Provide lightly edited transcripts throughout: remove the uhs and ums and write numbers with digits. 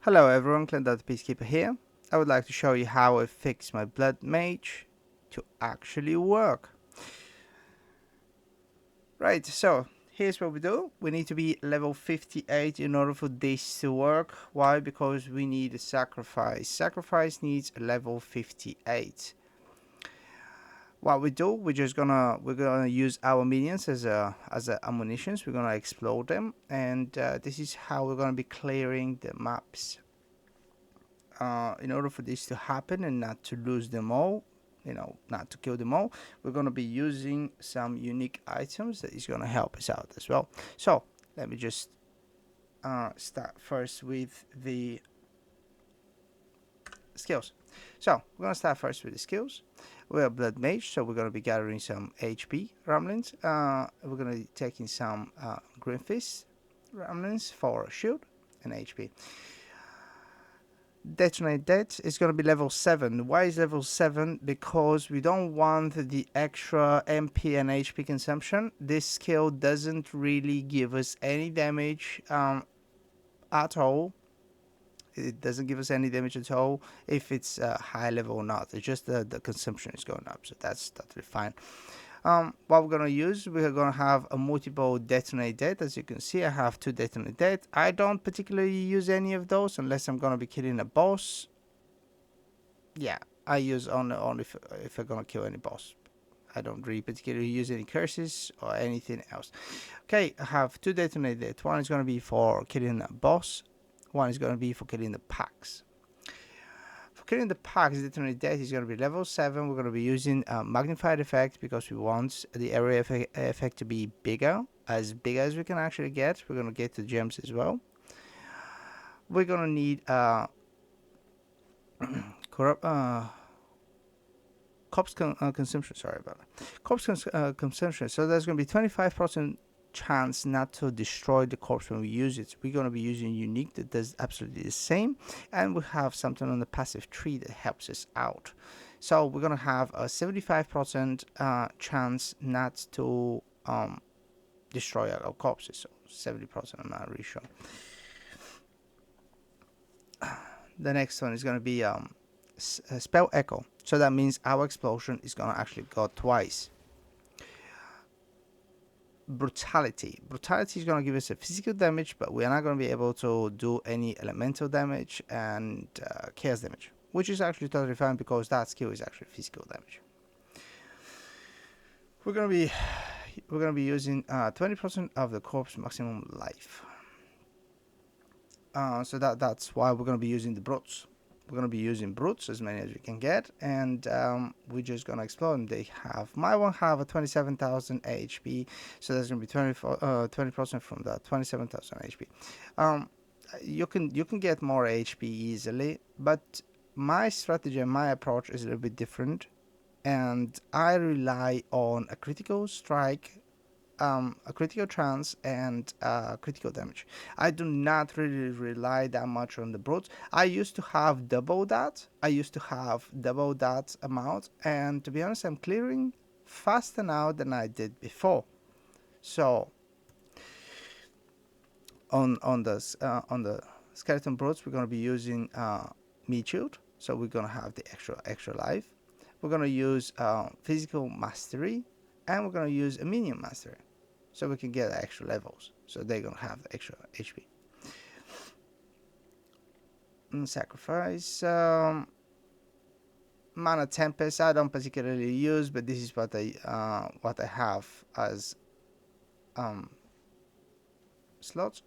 Hello everyone, Clint the Peacekeeper here. I would like to show you how I fix my Blood Mage to actually work. Right, so here's what we do. We need to be level 58 in order for this to work. Why? Because we need a sacrifice. Sacrifice needs a level 58. What we do, we're gonna use our minions as ammunitions. We're gonna explode them, and this is how we're gonna be clearing the maps. In order for this to happen and not to lose them all, not to kill them all, we're going to be using some unique items that is going to help us out as well. So let me just start first with the skills. So we're going to start first with the skills. We're a blood mage, so we're going to be gathering some HP ramblings. We're going to be taking some green fist ramblings for shield and HP. Detonate that is going to be level 7. Why is level 7? Because we don't want the extra MP and HP consumption. This skill doesn't really give us any damage at all. It doesn't give us any damage at all if it's high level or not. It's just the consumption is going up, so that's totally fine. What we're gonna use, we're gonna have a multiple detonate dead. As you can see, I have 2 detonate dead. I don't particularly use any of those unless I'm gonna be killing a boss. Yeah, I use only if I'm gonna kill any boss. I don't really particularly use any curses or anything else. Okay, I have 2 detonate dead. One is gonna be for killing a boss. One is gonna be for killing the packs. For killing the packs, detonate death is going to be level 7. We're going to be using a magnified effect because we want the area effect to be big as we can actually get. We're going to get the gems as well. We're going to need corrupt corpse consumption. Sorry about that. Corpse consumption. So there's going to be 25% chance not to destroy the corpse when we use it. We're going to be using unique that does absolutely the same, and we have something on the passive tree that helps us out. So we're going to have a 75% chance not to destroy our corpses. So 70%, I'm not really sure. The next one is going to be spell echo. So that means our explosion is going to actually go twice. Brutality. Brutality is going to give us a physical damage, but we are not going to be able to do any elemental damage and chaos damage, which is actually totally fine because that skill is actually physical damage. We're going to be using 20% of the corpse maximum life. So that's why we're going to be using the brutes. We're going to be using brutes, as many as we can get, and we're just going to explode. And they have, my one have a 27,000 HP, so there's going to be 20% from that 27,000 HP. You can get more HP easily, but my strategy and my approach is a little bit different, and I rely on a critical strike, a critical chance, and critical damage. I do not really rely that much on the brutes. I used to have double that. Amount, and to be honest, I'm clearing faster now than I did before. So on the skeleton brutes, we're gonna be using meat shield. So we're gonna have the extra life. We're gonna use physical mastery, and we're gonna use a minion mastery, so we can get extra levels. So they're gonna have the extra HP. Sacrifice. Mana Tempest I don't particularly use, but this is what I have as slots.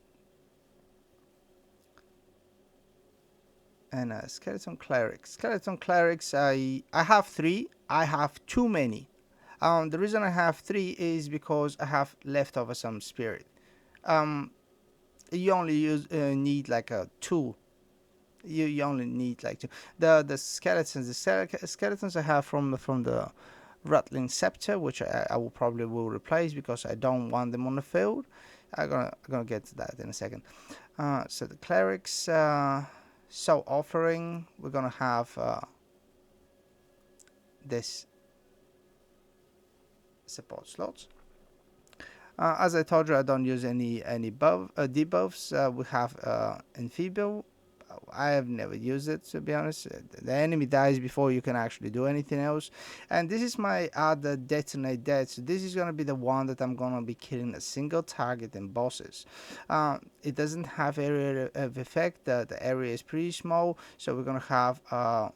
And skeleton clerics. Skeleton clerics, I have 3. I have too many. The reason I have 3 is because I have left over some spirit. You only need like a 2. You only need like 2. The skeletons I have from the rattling scepter, which I will probably replace because I don't want them on the field. I'm gonna get to that in a second. So the clerics. So offering, we're gonna have this support slots. As I told you, I don't use any debuffs. We have enfeeble, I have never used it, to be honest. The enemy dies before you can actually do anything else. And this is my other detonate dead. So this is gonna be the one that I'm gonna be killing a single target and bosses. It doesn't have area of effect. The area is pretty small, so we're gonna have a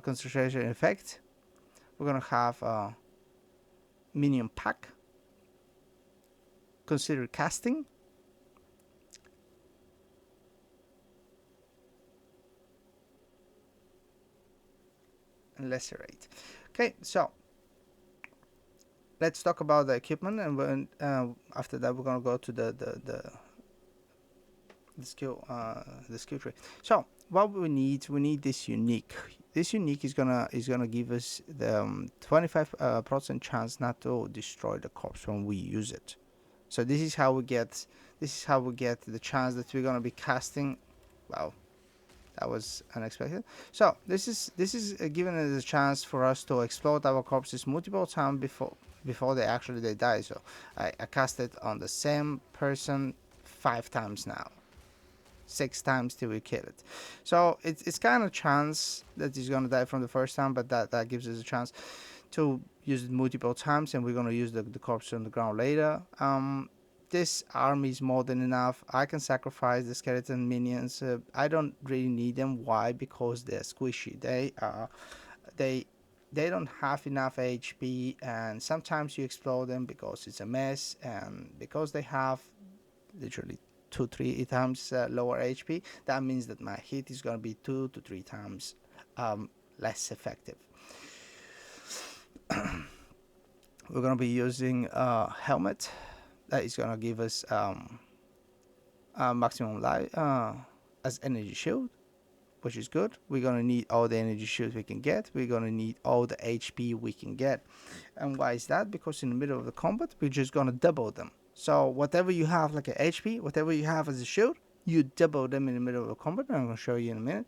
concentration effect. We're gonna have minion pack. Consider casting. And lacerate. Okay, so let's talk about the equipment, and when after that we're gonna go to the skill tree. So what we need this unique. This unique is gonna give us the 25% chance not to destroy the corpse when we use it. So this is how we get the chance that we're gonna be casting. Wow, that was unexpected. So this is giving us a chance for us to explode our corpses multiple times before they die. So I cast it on the same person 5 times now. 6 times till we kill it. So it's kind of chance that he's gonna die from the first time, but that gives us a chance to use it multiple times, and we're gonna use the corpse on the ground later. This army is more than enough. I can sacrifice the skeleton minions. I don't really need them. Why? Because they're squishy. They don't have enough HP, and sometimes you explode them because it's a mess, and because they have literally 2-3 times lower HP. That means that my hit is gonna be 2 to 3 times less effective. We're gonna be using helmet. That is gonna give us maximum life as energy shield, which is good. We're gonna need all the energy shields we can get. We're gonna need all the HP we can get. And why is that? Because in the middle of the combat, we're just gonna double them. So whatever you have like a HP, whatever you have as a shield, you double them in the middle of the combat. I'm gonna show you in a minute.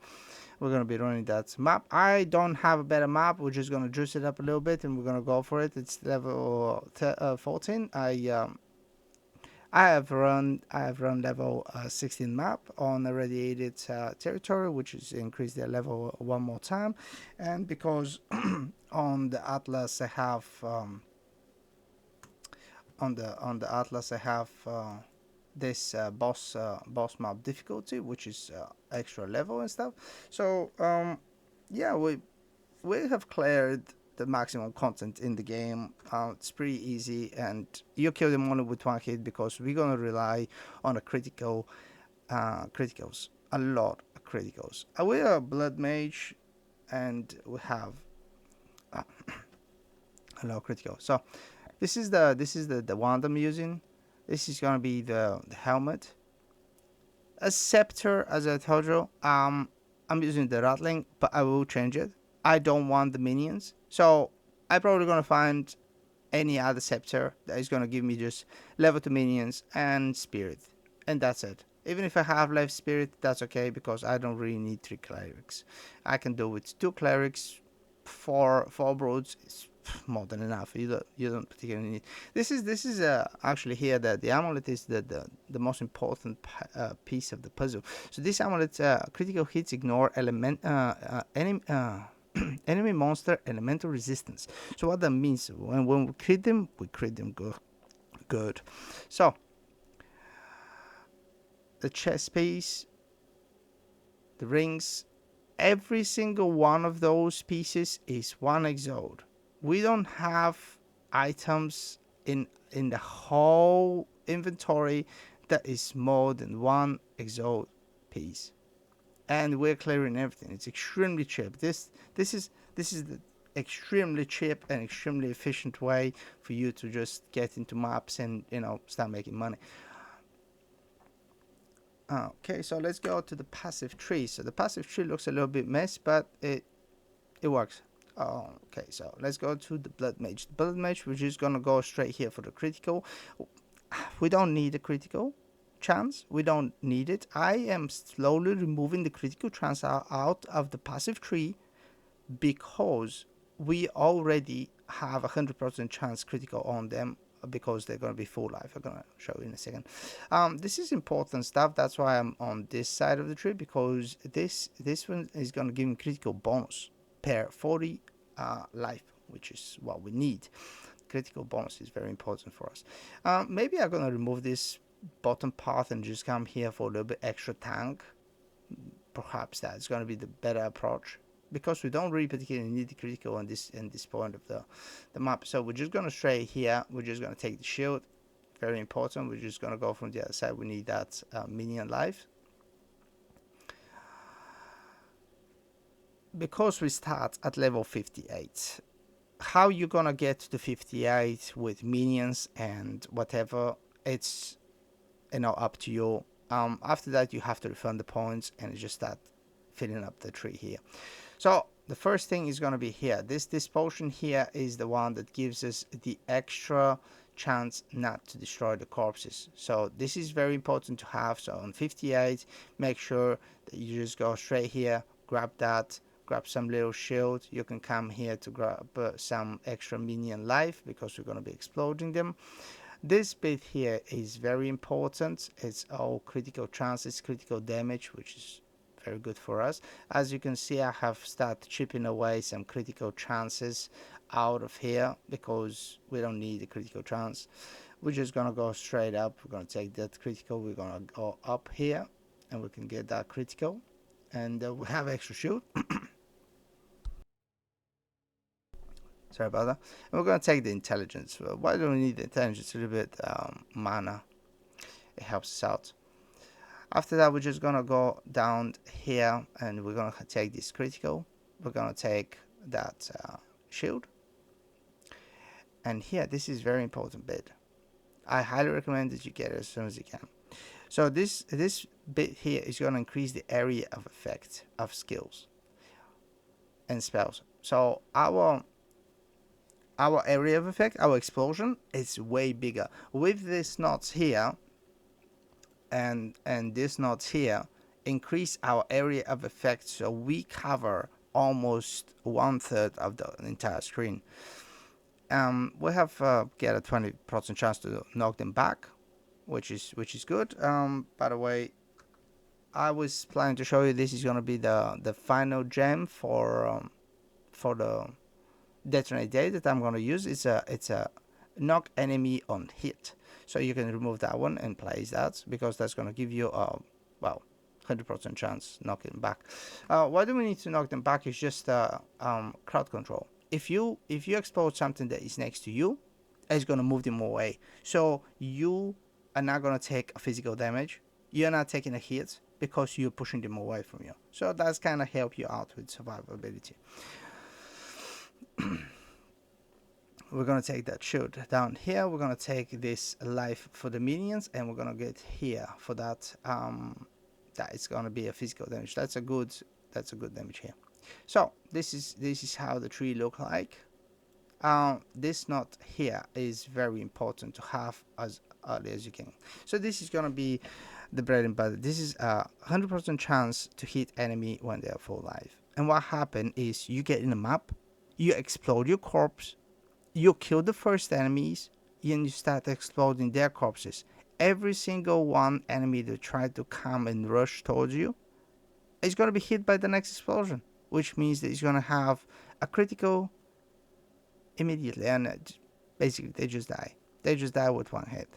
We're gonna be running that map. I don't have a better map. We're just gonna juice it up a little bit, and we're gonna go for it. It's level 14. I have run level 16 map on a radiated territory, which is increased their level one more time, and because on the Atlas I have on the Atlas I have this boss map difficulty, which is extra level and stuff. So yeah, we have cleared the maximum content in the game. It's pretty easy, and you kill them only with one hit because we're gonna rely on a criticals, a lot of criticals. We are a blood mage, and we have a lot of critical. So this is the wand I'm using. This is gonna be the helmet. A scepter, as I told you. I'm using the rattling, but I will change it. I don't want the minions, so I'm probably gonna find any other scepter that is gonna give me just level 2 minions and spirit, and that's it. Even if I have left spirit, that's okay because I don't really need 3 clerics. I can do with 2 clerics, 4 broods. It's more than enough. You don't particularly need. This is actually here that the amulet is the most important piece of the puzzle. So this amulet critical hits ignore enemy monster elemental resistance. So what that means, when we crit them good. So the chest piece, the rings, every single one of those pieces is 1 exode. We don't have items in the whole inventory that is more than 1 exode piece, and we're clearing everything. It's extremely cheap. This is the extremely cheap and extremely efficient way for you to just get into maps and start making money. Okay, so let's go to the passive tree. So the passive tree looks a little bit messy, but it works. Okay, so let's go to the blood mage. The blood mage, we're just gonna go straight here for the critical. We don't need a critical chance. We don't need it. I am slowly removing the critical chance out of the passive tree because we already have 100% chance critical on them because they're going to be full life. I'm going to show you in a second. This is important stuff. That's why I'm on this side of the tree, because this one is going to give him critical bonus per 40 life, which is what we need. Critical bonus is very important for us. Maybe I'm going to remove this bottom path and just come here for a little bit extra tank. Perhaps that's going to be the better approach, because we don't really particularly need the critical on this point of the map. So we're just going to stray here. We're just going to take the shield. Very important. We're just going to go from the other side. We need that minion life. Because we start at level 58, how you gonna get to 58 with minions and whatever, it's up to you. After that, you have to refund the points and just start filling up the tree here. So the first thing is going to be here. This potion here is the one that gives us the extra chance not to destroy the corpses. So this is very important to have. So on 58, make sure that you just go straight here, grab that, grab some little shield. You can come here to grab some extra minion life, because we're going to be exploding them. This bit here is very important. It's all critical chances, critical damage, which is very good for us. As you can see, I have started chipping away some critical chances out of here, because we don't need a critical chance. We're just gonna go straight up. We're gonna take that critical. We're gonna go up here, and we can get that critical, and we have extra shield. Sorry about that. And we're going to take the intelligence. Why do we need the intelligence? A little bit mana. It helps us out. After that, we're just going to go down here, and we're going to take this critical. We're going to take that shield. And here, this is very important bit. I highly recommend that you get it as soon as you can. So this bit here is going to increase the area of effect of skills and spells. So our area of effect, our explosion, is way bigger. With these knots here and these knots here, increase our area of effect, so we cover almost 1/3 of the entire screen. We have get a 20% chance to knock them back, which is good. By the way, I was planning to show you, this is gonna be the final gem for the detonate day that I'm going to use. It's a knock enemy on hit, so you can remove that one and place that, because that's going to give you a 100% chance knocking them back. Why do we need to knock them back? Is just crowd control. If you explode something that is next to you, it's going to move them away, so you are not going to take a physical damage. You're not taking a hit, because you're pushing them away from you. So that's kind of help you out with survivability. We're going to take that shield down here. We're going to take this life for the minions, and we're going to get here for that. That is going to be a physical damage. That's a good damage here. So this is how the tree look like. This knot here is very important to have as early as you can. So this is going to be the bread and butter. This is a 100% chance to hit enemy when they are full life. And what happened is, you get in the map, you explode your corpse, you kill the first enemies, and you start exploding their corpses. Every single one enemy that tried to come and rush towards you is going to be hit by the next explosion, which means that it's going to have a critical immediately, and basically they just die. They just die with one hit.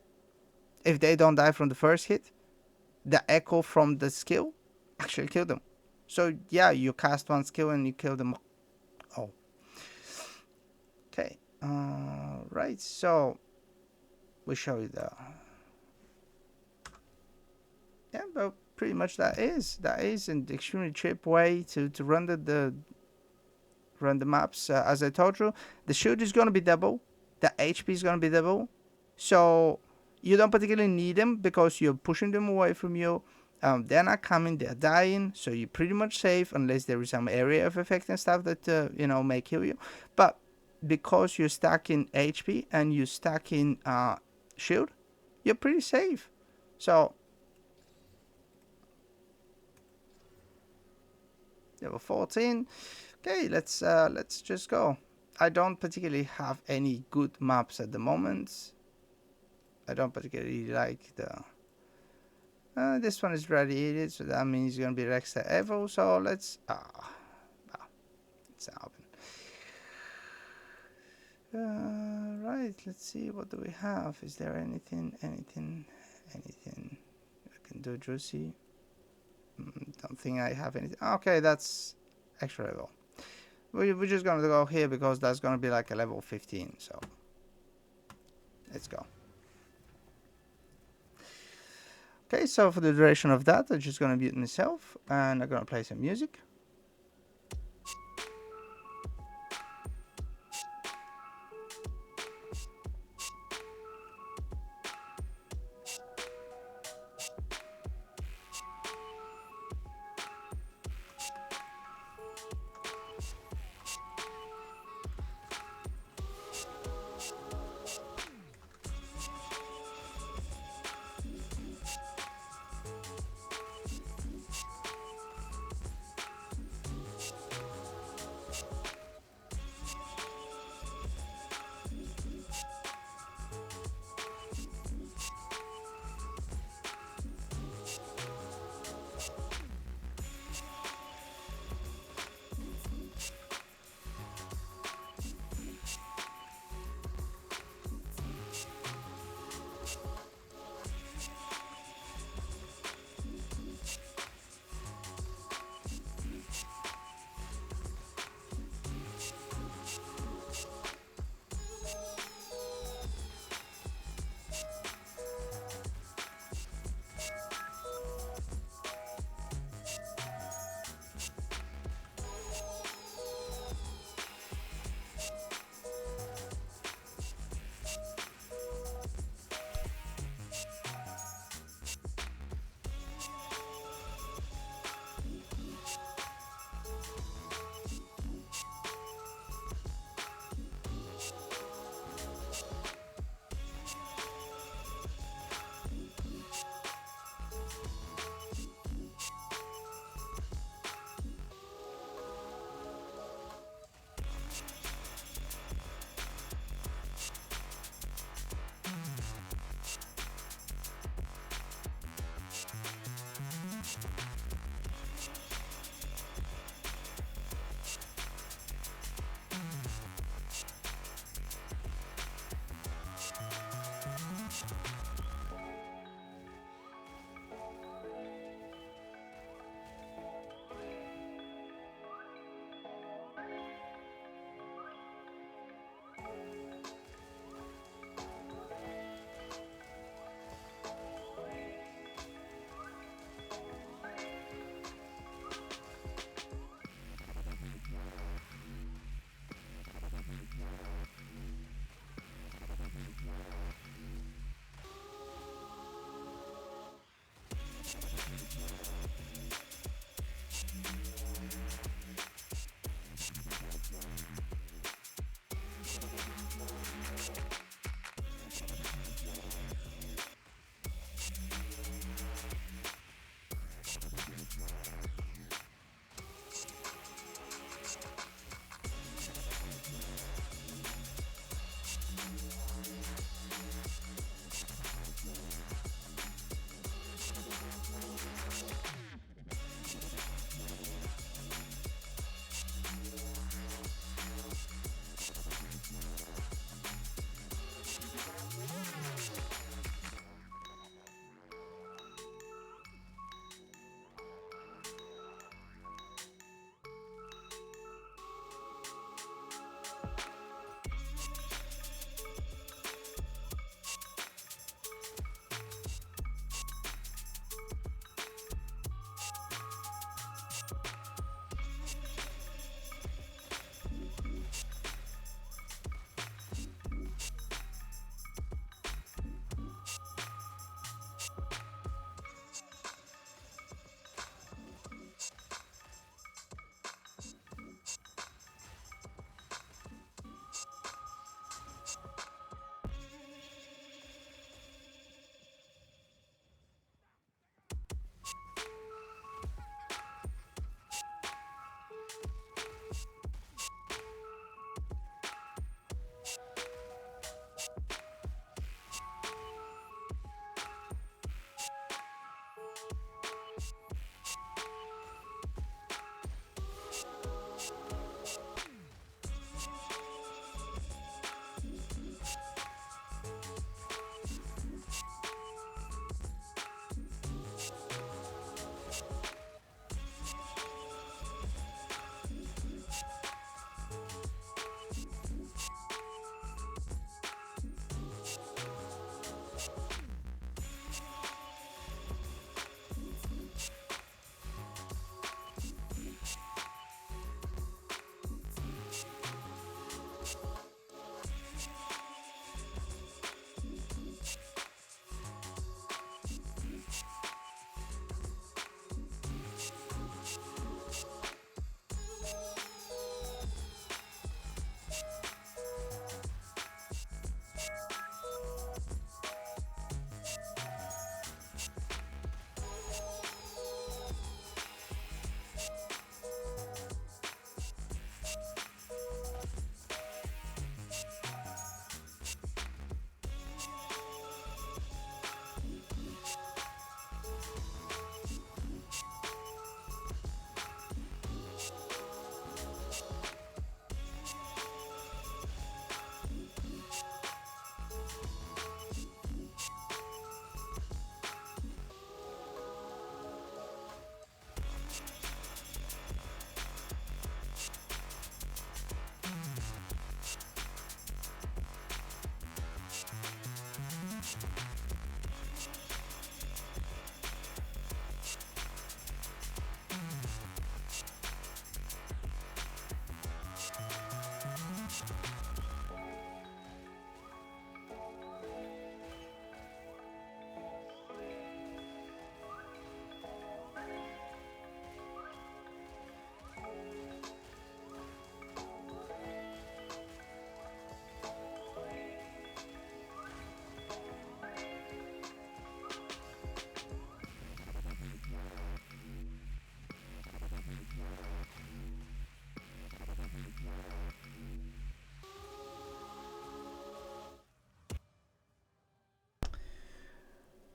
If they don't die from the first hit, the echo from the skill actually killed them. So yeah, you cast one skill and you kill them all. Okay, right, so we show you but pretty much that is an extremely cheap way to run the maps. As I told you, the shield is going to be double, the HP is going to be double, so you don't particularly need them, because you're pushing them away from you. They're not coming, they're dying, so you're pretty much safe, unless there is some area of effect and stuff that may kill you. But because you're stacking HP and you're stacking shield, you're pretty safe. So level 14. Okay, let's just go. I don't particularly have any good maps at the moment. I don't particularly like the... this one is radiated, so that means it's gonna be Rexa Evo, so let's... well, it's open. Right, let's see, what do we have? Is there anything I can do juicy? Don't think I have anything. Okay, that's extra level. We're just gonna go here because that's gonna be like a level 15, so let's go. Okay, so for the duration of that, I'm just gonna mute myself and I'm gonna play some music.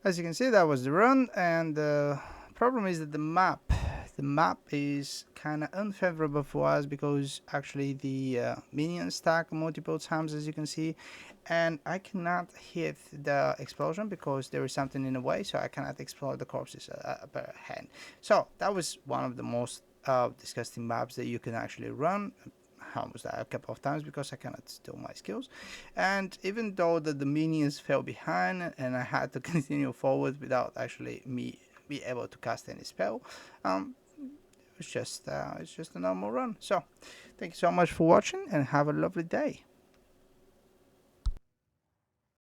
As you can see, that was the run, and the problem is that the map is kind of unfavorable for us because actually the minions stack multiple times, as you can see, and I cannot hit the explosion because there is something in the way, so I cannot explode the corpses per hand. So that was one of the most disgusting maps that you can actually run. I almost died a couple of times because I cannot steal my skills, and even though the minions fell behind and I had to continue forward without actually me be able to cast any spell, it's just a normal run. So thank you so much for watching and have a lovely day.